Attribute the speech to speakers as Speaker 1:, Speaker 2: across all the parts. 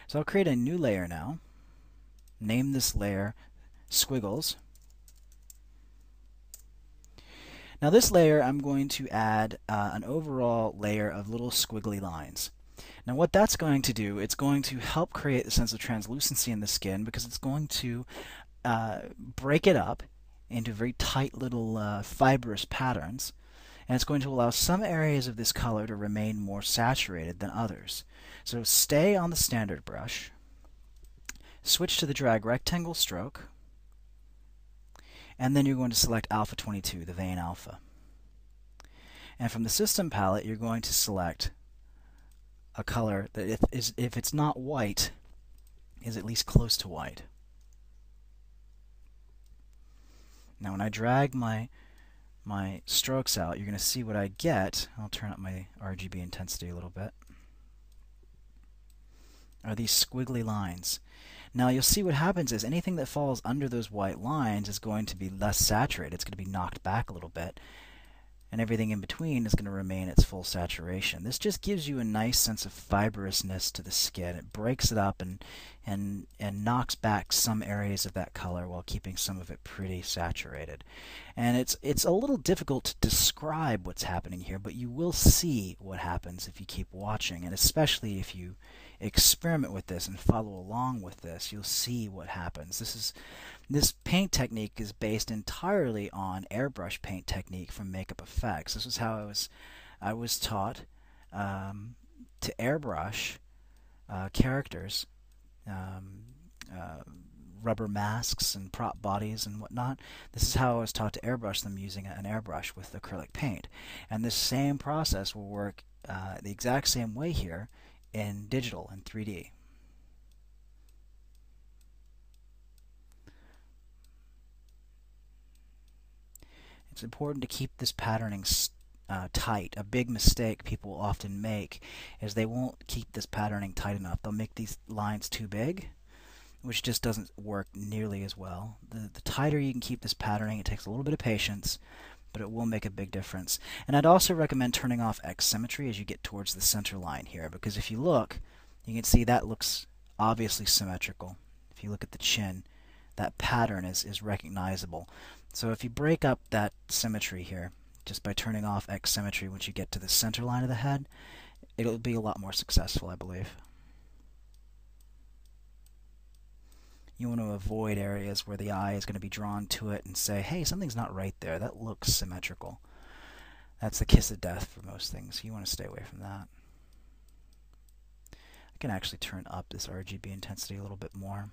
Speaker 1: So I'll create a new layer now. Name this layer Squiggles. Now this layer, I'm going to add an overall layer of little squiggly lines. Now what that's going to do, it's going to help create a sense of translucency in the skin because it's going to break it up into very tight little fibrous patterns, and it's going to allow some areas of this color to remain more saturated than others. So stay on the standard brush, switch to the drag rectangle stroke, and then you're going to select Alpha 22, the vein alpha. And from the system palette, you're going to select a color that, if it's not white, is at least close to white. Now when I drag my strokes out, you're going to see what I get. I'll turn up my RGB intensity a little bit. Are these squiggly lines. Now you'll see what happens is anything that falls under those white lines is going to be less saturated. It's going to be knocked back a little bit. And everything in between is going to remain its full saturation. This just gives you a nice sense of fibrousness to the skin. It breaks it up and knocks back some areas of that color while keeping some of it pretty saturated. And it's a little difficult to describe what's happening here, but you will see what happens if you keep watching, and especially if you experiment with this and follow along with this, you'll see what happens. This paint technique is based entirely on airbrush paint technique from Makeup Effects. This is how I was taught to airbrush characters, rubber masks and prop bodies and whatnot. This is how I was taught to airbrush them using an airbrush with acrylic paint. And this same process will work the exact same way here in digital, in 3D. It's important to keep this patterning tight. A big mistake people often make is they won't keep this patterning tight enough. They'll make these lines too big, which just doesn't work nearly as well. The tighter you can keep this patterning, it takes a little bit of patience, but it will make a big difference. And I'd also recommend turning off X symmetry as you get towards the center line here, because if you look, you can see that looks obviously symmetrical. If you look at the chin, that pattern is recognizable. So if you break up that symmetry here, just by turning off X symmetry once you get to the center line of the head, it'll be a lot more successful, I believe. You want to avoid areas where the eye is going to be drawn to it and say, hey, something's not right there. That looks symmetrical. That's the kiss of death for most things. You want to stay away from that. I can actually turn up this RGB intensity a little bit more.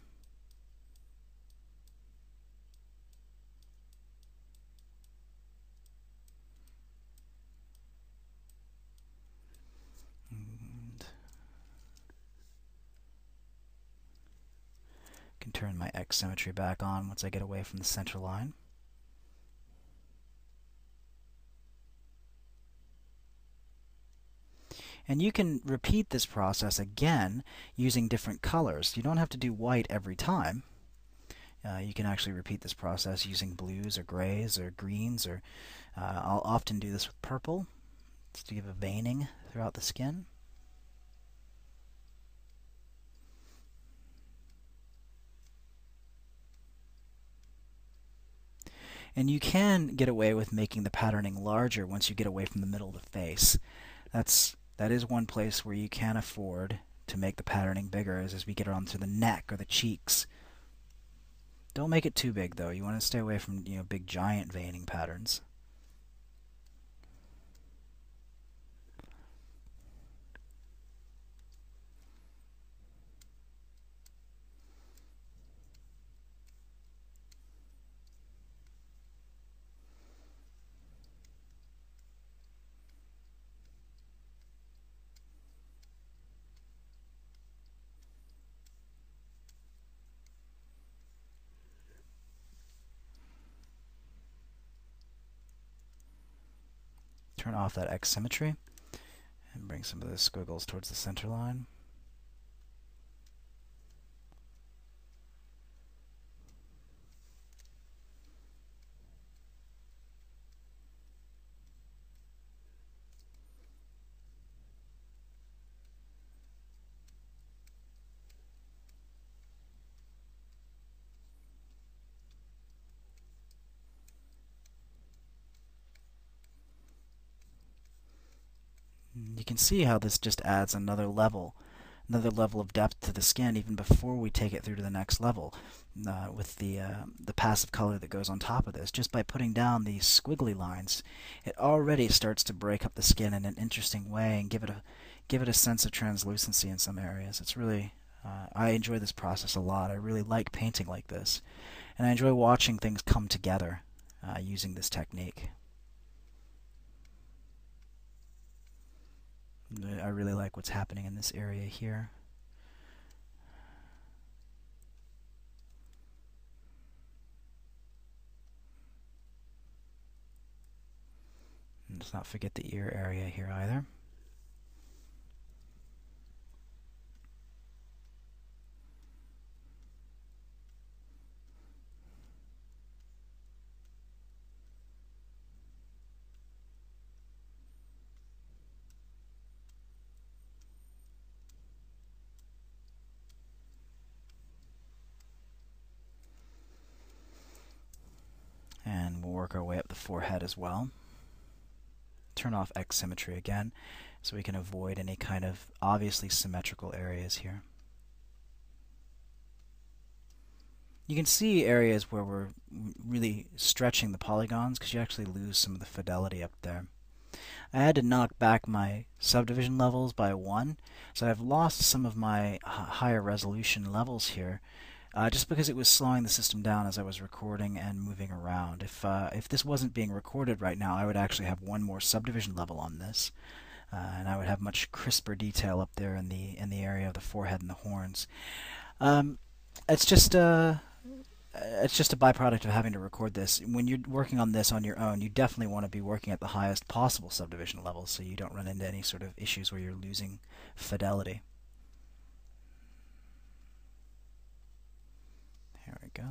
Speaker 1: Can turn my X symmetry back on once I get away from the center line. And you can repeat this process again using different colors. You don't have to do white every time. You can actually repeat this process using blues or grays or greens, or I'll often do this with purple to give a veining throughout the skin. And you can get away with making the patterning larger once you get away from the middle of the face. That is one place where you can afford to make the patterning bigger, is as we get onto the neck or the cheeks. Don't make it too big though. You want to stay away from big giant veining patterns. Turn off that X symmetry and bring some of those squiggles towards the center line. You can see how this just adds another level of depth to the skin even before we take it through to the next level with the passive color that goes on top of this. Just by putting down these squiggly lines, it already starts to break up the skin in an interesting way and give it a sense of translucency in some areas. It's really I enjoy this process a lot. I really like painting like this, and I enjoy watching things come together using this technique. I really like what's happening in this area here. And let's not forget the ear area here either. And we'll work our way up the forehead as well. Turn off X symmetry again so we can avoid any kind of obviously symmetrical areas here. You can see areas where we're really stretching the polygons because you actually lose some of the fidelity up there. I had to knock back my subdivision levels by 1, so I've lost some of my higher resolution levels here. Just because it was slowing the system down as I was recording and moving around. If this wasn't being recorded right now, I would actually have one more subdivision level on this, and I would have much crisper detail up there in the area of the forehead and the horns. It's just a byproduct of having to record this. When you're working on this on your own, you definitely want to be working at the highest possible subdivision level so you don't run into any sort of issues where you're losing fidelity. There we go.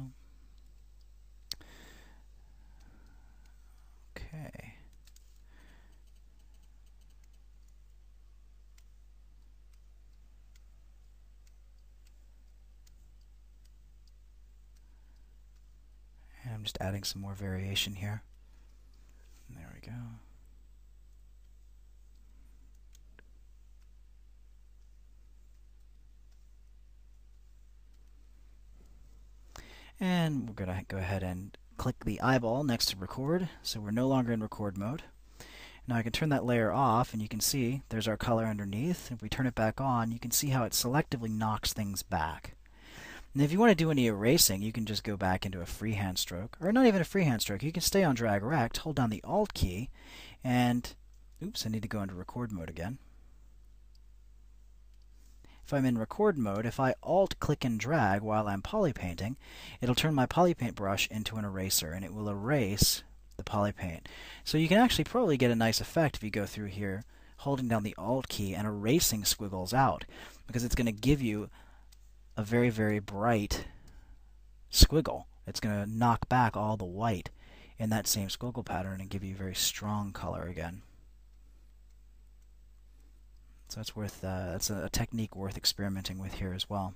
Speaker 1: Okay. And I'm just adding some more variation here. There we go. And we're going to go ahead and click the eyeball next to record, so we're no longer in record mode. Now I can turn that layer off, and you can see there's our color underneath. If we turn it back on, you can see how it selectively knocks things back. And if you want to do any erasing, you can just go back into a freehand stroke, or not even a freehand stroke. You can stay on drag rect, hold down the Alt key, and oops, I need to go into record mode again. If I'm in record mode, if I Alt click and drag while I'm poly painting, it'll turn my poly paint brush into an eraser, and it will erase the poly paint. So you can actually probably get a nice effect if you go through here holding down the Alt key and erasing squiggles out, because it's going to give you a very, very bright squiggle. It's going to knock back all the white in that same squiggle pattern and give you a very strong color again. So that's a technique worth experimenting with here as well.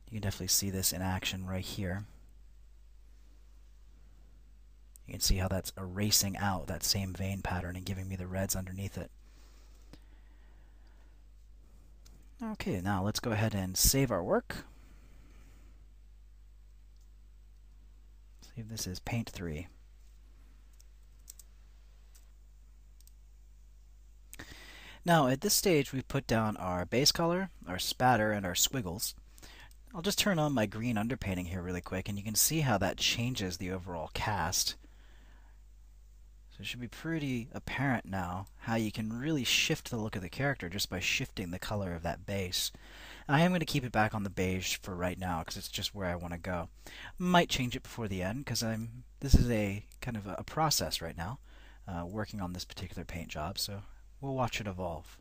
Speaker 1: You can definitely see this in action right here. You can see how that's erasing out that same vein pattern and giving me the reds underneath it. Okay, now let's go ahead and save our work. Save this as Paint 3. Now at this stage we've put down our base color, our spatter, and our squiggles. I'll just turn on my green underpainting here really quick, and you can see how that changes the overall cast. So it should be pretty apparent now how you can really shift the look of the character just by shifting the color of that base. I am going to keep it back on the beige for right now because it's just where I want to go. Might change it before the end because this is a kind of a process right now, working on this particular paint job, so we'll watch it evolve.